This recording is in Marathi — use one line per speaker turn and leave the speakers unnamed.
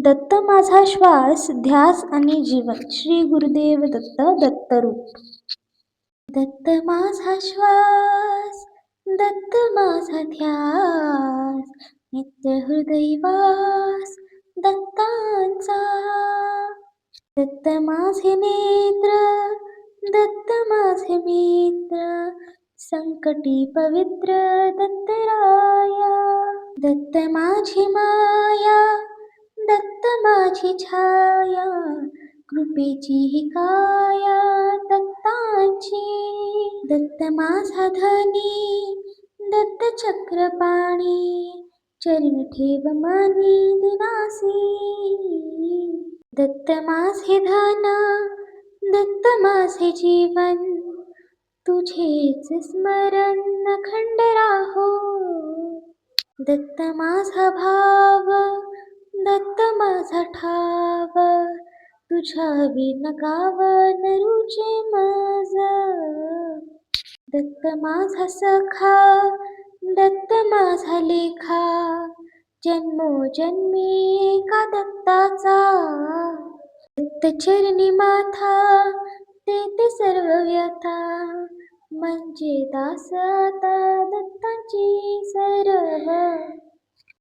दत्त माझा श्वास, ध्यास आणि जीवन. श्री गुरुदेव दत्त, दत्तरूप. दत्त माझा श्वास, दत्त माझा ध्यास, नित्य हृदयवास दत्तांचा. दत्त माझे नेत्र, दत्त माझे मित्र, संकटी पवित्र दत्तराया. दत्त माझी माया, दत्त माझी छाया, कृपेची ही काया दत्तांची. दत्त माझा धनी, दत्त चक्रपाणी, चरण ठेव मानी दिनासी. दत्त माझे धन, दत्त माझे जीवन, तुझेच स्मरण अखंड राहो. दत्त माझा भाव, दत्त माझा ठाव, तुझ्या विण गाव न रुचे माझ. दत्त माझा सखा, दत्त माझा लेखा, जन्मोजन्मी एका दत्ताचा. दत्त चरणी माथा, देते सर्व व्यथा, म्हणजे दास आता दत्तांची सर्व.